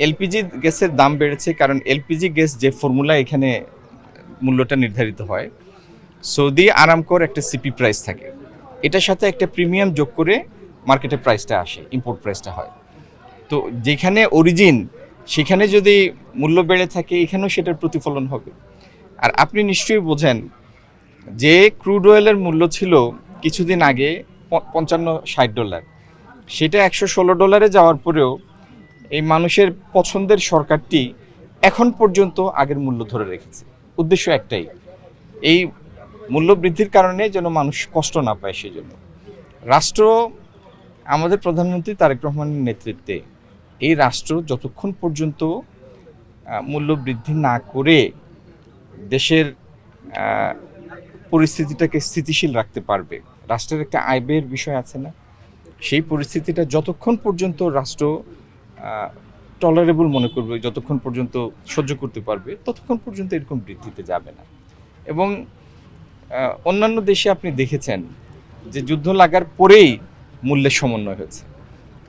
LPG গ্যাসের দাম বেড়েছে কারণ এলপিজি গ্যাস যে ফর্মুলা এখানে মূল্যটা নির্ধারিত হয়, সৌদি আরামকোর একটা সিপি প্রাইস থাকে, এটার সাথে একটা প্রিমিয়াম যোগ করে মার্কেটে প্রাইসটা আসে, ইম্পোর্ট প্রাইসটা হয়। তো যেখানে অরিজিন সেখানে যদি মূল্য বেড়ে থাকে এখানেও সেটার প্রতিফলন হবে। আর আপনি নিশ্চয়ই বোঝেন যে ক্রুড অয়েলের মূল্য ছিল কিছুদিন আগে $55-60, সেটা $116 যাওয়ার পরেও এই মানুষের পছন্দের সরকারটি এখন পর্যন্ত আগের মূল্য ধরে রেখেছে। উদ্দেশ্য একটাই, এই মূল্য বৃদ্ধির কারণে যেন মানুষ কষ্ট না পায়। সেই জন্য রাষ্ট্র, আমাদের প্রধানমন্ত্রী তারেক রহমানের নেতৃত্বে এই রাষ্ট্র যতক্ষণ পর্যন্ত মূল্য বৃদ্ধি না করে দেশের পরিস্থিতিটাকে স্থিতিশীল রাখতে পারবে, রাষ্ট্রের একটা আয় ব্যয়ের বিষয় আছে না, সেই পরিস্থিতিটা যতক্ষণ পর্যন্ত রাষ্ট্র টলারেবল মনে করবে, যতক্ষণ পর্যন্ত সহ্য করতে পারবে, ততক্ষণ পর্যন্ত এরকম বৃদ্ধিতে যাবে না। এবং অন্যান্য দেশে আপনি দেখেছেন যে যুদ্ধ লাগার পরেই মূল্যের সমন্বয় হয়েছে।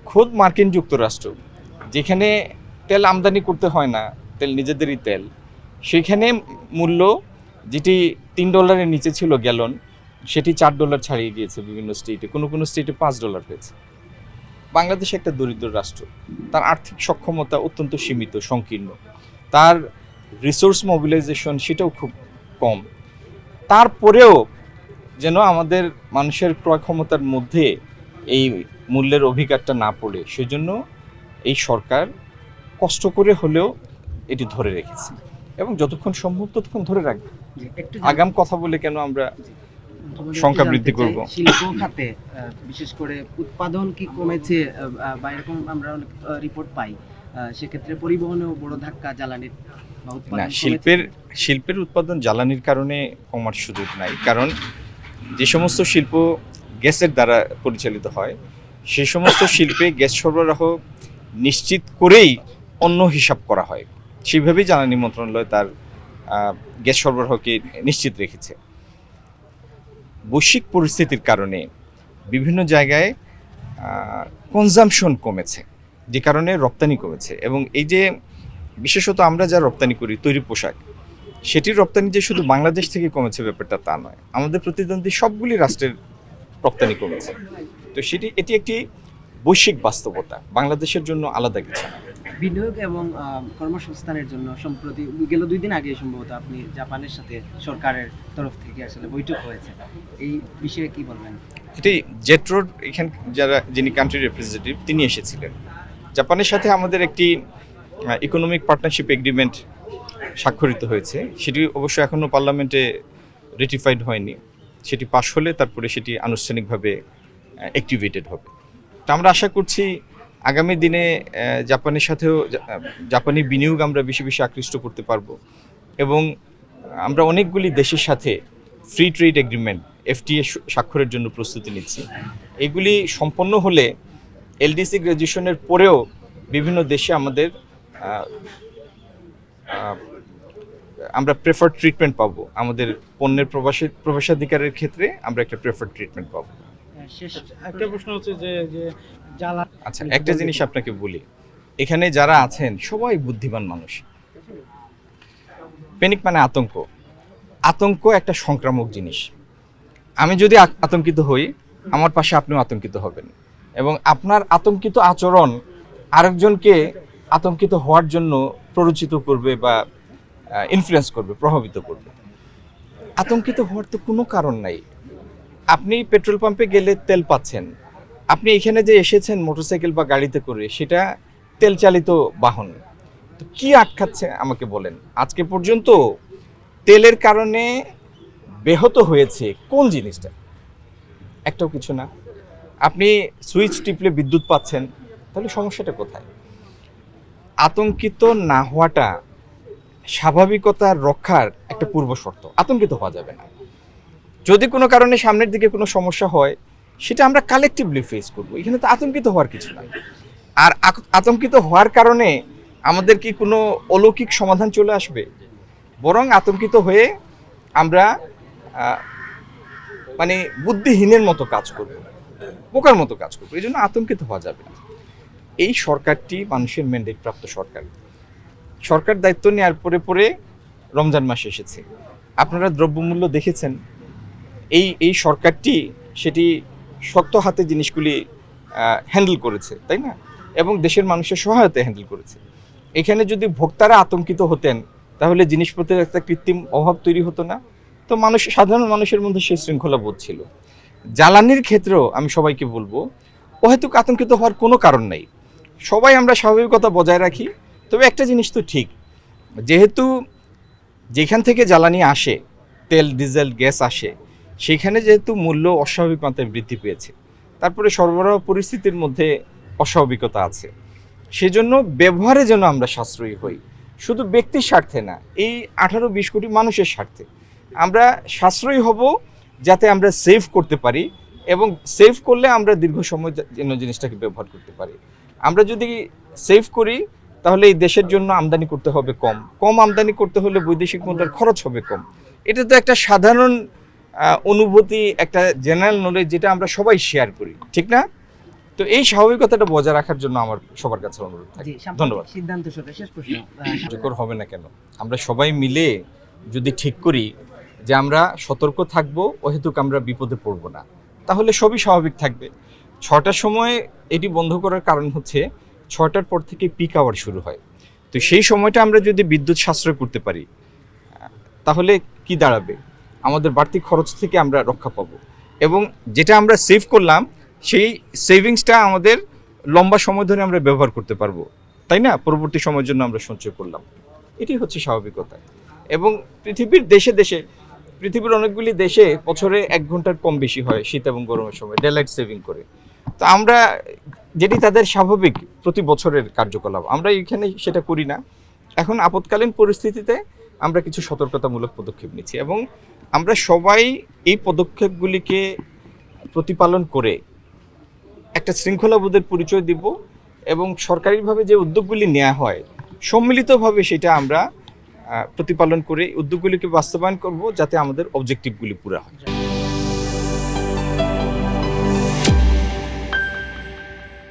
খোদ মার্কিন যুক্তরাষ্ট্র, যেখানে তেল আমদানি করতে হয় না, তেল নিজেদেরই তেল, সেখানে মূল্য যেটি $3 নিচে ছিল গ্যালন, সেটি $4 ছাড়িয়ে গিয়েছে বিভিন্ন স্টেটে, কোনো কোনো স্টেটে $5 হয়েছে। বাংলাদেশ একটা দরিদ্র রাষ্ট্র, তার আর্থিক সক্ষমতা অত্যন্ত সীমিত, সংকীর্ণ, তার রিসোর্স মোবিলাইজেশন সেটাও খুব কম। তারপরেও যেন আমাদের মানুষের ক্রয় ক্ষমতার মধ্যে এই মূল্যের অভিঘাতটা না পড়ে, সেজন্য এই সরকার কষ্ট করে হলেও এটি ধরে রেখেছে এবং যতক্ষণ সম্ভব ততক্ষণ ধরে রাখবে। আগাম কথা বলে কেন আমরা সংখ্যা বৃদ্ধি করব? শিল্প খাতে বিশেষ করে উৎপাদন কি কমেছে বা এরকম আমরা অনেক রিপোর্ট পাই, সেক্ষেত্রে পরিবহনেও বড় ধাক্কা জ্বালানির বা না, উৎপাদন শিল্পের উৎপাদন জ্বালানির কারণে কমার সুযোগ নাই, কারণ যে সমস্ত শিল্প গ্যাসের দ্বারা পরিচালিত হয় সে সমস্ত শিল্পে গ্যাস সরবরাহ নিশ্চিত করেই অন্য হিসাব করা হয়, সেইভাবেই জ্বালানি মন্ত্রণালয় তার গ্যাস সরবরাহকে নিশ্চিত রেখেছে। বৈশ্বিক পরিস্থিতির কারণে বিভিন্ন জায়গায় কনজামশন কমেছে, যে কারণে রপ্তানি কমেছে। এবং এই যে বিশেষত আমরা যা রপ্তানি করি তৈরি পোশাক, সেটির রপ্তানি যে শুধু বাংলাদেশ থেকে কমেছে ব্যাপারটা তা নয়, আমাদের প্রতিদ্বন্দ্বী সবগুলি রাষ্ট্রের রপ্তানি কমেছে। তো এটি একটি বৈশ্বিক বাস্তবতা, বাংলাদেশের জন্য আলাদা কিছু না। বিনিয়োগ এবং কর্মসংস্থানের জন্য সম্প্রতি গেল 2 দিন আগে সম্ভবত আপনি জাপানের সাথে সরকারের তরফ থেকে আসলে বৈঠক হয়েছে, এই বিষয়ে কি বলবেন? এটি জেট্রোর এখানে যিনি কান্ট্রি রিপ্রেজেন্টেটিভ তিনি এসেছিলেন। জাপানের সাথে আমাদের একটি ইকোনমিক পার্টনারশিপ এগ্রিমেন্ট স্বাক্ষরিত হয়েছে, সেটি অবশ্য এখনও পার্লামেন্টে রেটিফাইড হয়নি, সেটি পাশ হলে তারপরে সেটি আনুষ্ঠানিকভাবে অ্যাক্টিভেটেড হবে। তো আমরা আশা করছি আগামী দিনে জাপানের সাথেও জাপানি বিনিয়োগ আমরা বেশি বেশি আকৃষ্ট করতে পারবো এবং আমরা অনেকগুলি দেশের সাথে ফ্রি ট্রেড এগ্রিমেন্ট এফটিএ স্বাক্ষরের জন্য প্রস্তুতি নিচ্ছি। এগুলি সম্পন্ন হলে এলডিসি গ্র্যাজুয়েশনের পরেও বিভিন্ন দেশে আমাদের আমরা প্রেফার্ড ট্রিটমেন্ট পাবো, আমাদের পণ্যের প্রবেশাধিকারের ক্ষেত্রে আমরা একটা প্রেফার্ড ট্রিটমেন্ট পাবো। একটা প্রশ্ন হচ্ছে যে আচ্ছা, একটা জিনিস আপনাকে বলি, এখানে যারা আছেন সবাই বুদ্ধিমান মানুষ। প্যানিক মানে আতঙ্ক, আতঙ্ক একটা সংক্রামক জিনিস। আমি যদি আতঙ্কিত হই, আমার পাশে আপনিও আতঙ্কিত হবেন এবং আপনার আতঙ্কিত আচরণ আরেকজনকে আতঙ্কিত হওয়ার জন্য প্ররোচিত করবে বা ইনফ্লুয়েন্স করবে, প্রভাবিত করবে। আতঙ্কিত হওয়ার তো কোনো কারণ নাই। আপনি পেট্রোল পাম্পে গেলে তেল পাচ্ছেন, আপনি এখানে যে এসেছেন মোটরসাইকেল বা গাড়িতে করে, সেটা তেল চালিত বাহন। তো কি আটকাচ্ছে আমাকে বলেন? আজকে পর্যন্ত তেলের কারণে ব্যাহত হয়েছে কোন জিনিসটা? একটাও কিছু না। আপনি সুইচ টিপলে বিদ্যুৎ পাচ্ছেন, তাহলে সমস্যাটা কোথায়? আতঙ্কিত না হওয়াটা স্বাভাবিকতার রক্ষার একটা পূর্ব শর্ত। আতঙ্কিত হওয়া যাবে না। যদি কোনো কারণে সামনের দিকে কোনো সমস্যা হয়, সেটা আমরা কালেকটিভলি ফেস করব, এখানে তো আতঙ্কিত হওয়ার কিছু নাই। আর আতঙ্কিত হওয়ার কারণে আমাদের কি কোনো অলৌকিক সমাধান চলে আসবে? বরং আতঙ্কিত হয়ে আমরা মানে বুদ্ধিহীনের মতো কাজ করব, বোকার মতো কাজ করব। এই জন্য আতঙ্কিত হওয়া যাবে না। এই সরকারটি মানুষের ম্যান্ডেট প্রাপ্ত সরকার। সরকার দায়িত্ব নেওয়ার পরে পরে রমজান মাস এসেছে। আপনারা দ্রব্যমূল্য দেখেছেন, এই সরকারটি সেটি শক্ত হাতে জিনিসগুলি হ্যান্ডেল করেছে, তাই না? এবং দেশের মানুষের সহায়তায় হ্যান্ডেল করেছে। এখানে যদি ভোক্তারা আতঙ্কিত হতেন তাহলে জিনিসপত্রের একটা কৃত্রিম অভাব তৈরি হতো না। তো সাধারণ মানুষের মধ্যে সেই শৃঙ্খলা বোধ ছিল। জ্বালানির ক্ষেত্রেও আমি সবাইকে বলবো, অহেতুক আতঙ্কিত হওয়ার কোনো কারণ নাই। সবাই আমরা স্বাভাবিকতা বজায় রাখি। তবে একটা জিনিস তো ঠিক, যেহেতু যেখান থেকে জ্বালানি আসে, তেল, ডিজেল, গ্যাস আসে, সেখানে যেহেতু মূল্য অস্বাভাবিক মাত্রায় বৃদ্ধি পেয়েছে, তারপরে সরবরাহ পরিস্থিতির মধ্যে অস্বাভাবিকতা আছে, সেজন্য ব্যবহারে যেন আমরা সাশ্রয়ী হই, শুধু ব্যক্তির স্বার্থে না, এই 18-20 কোটি মানুষের স্বার্থে আমরা সাশ্রয়ী হব, যাতে আমরা সেভ করতে পারি এবং সেভ করলে আমরা দীর্ঘ সময় যেন জিনিসটাকে ব্যবহার করতে পারি। আমরা যদি সেভ করি তাহলে এই দেশের জন্য আমদানি করতে হবে কম আমদানি করতে হলে বৈদেশিক মুদ্রার খরচ হবে কম। এটা তো একটা সাধারণ অনুভূতি, একটা জেনারেল নলেজ, যেটা আমরা সবাই শেয়ার করি, ঠিক না? তো এই স্বাভাবিকতাটা বজায় রাখার জন্য আমার সবার কাছে অনুরোধ থাকে। ধন্যবাদ। সিদ্ধান্ত সরকার, শেষ প্রশ্ন, কার্যকর হবে না কেন? আমরা সবাই মিলে যদি ঠিক করি যে আমরা সতর্ক থাকবো, অহেতুক আমরা বিপদে পড়বো না, তাহলে সবই স্বাভাবিক থাকবে। 6টার সময় এটি বন্ধ করার কারণ হচ্ছে 6টার পর থেকে পিক আওয়ার শুরু হয়। তো সেই সময়টা আমরা যদি বিদ্যুৎ সাশ্রয় করতে পারি তাহলে কি দাঁড়াবে? আমাদের বাড়তি খরচ থেকে আমরা রক্ষা পাবো এবং যেটা আমরা সেভ করলাম সেই সেভিংসটা আমাদের লম্বা সময় ধরে আমরা ব্যবহার করতে পারবো, তাই না? পরবর্তী সময়ের জন্য আমরা সঞ্চয় করলাম। এটি হচ্ছে স্বাভাবিকতা। এবং পৃথিবীর অনেকগুলি দেশে বছরে 1 ঘন্টার কম বেশি হয় শীত এবং গরমের সময়, ডেলাইট সেভিং করে। তো আমরা, যেটি তাদের স্বাভাবিক প্রতি বছরের কার্যকলাপ, আমরা এখানে সেটা করি না। এখন আপৎকালীন পরিস্থিতিতে আমরা কিছু সতর্কতামূলক পদক্ষেপ নিচ্ছি এবং আমরা সবাই এই পদক্ষেপগুলিকে প্রতিপালন করে একটা শৃঙ্খলাবোধের পরিচয় দিব এবং সরকারিভাবে যে উদ্যোগগুলি নেওয়া হয় সম্মিলিতভাবে সেটা আমরা প্রতিপালন করে উদ্যোগগুলিকে বাস্তবায়ন করব, যাতে আমাদের অবজেক্টিভগুলি পুরা হয়।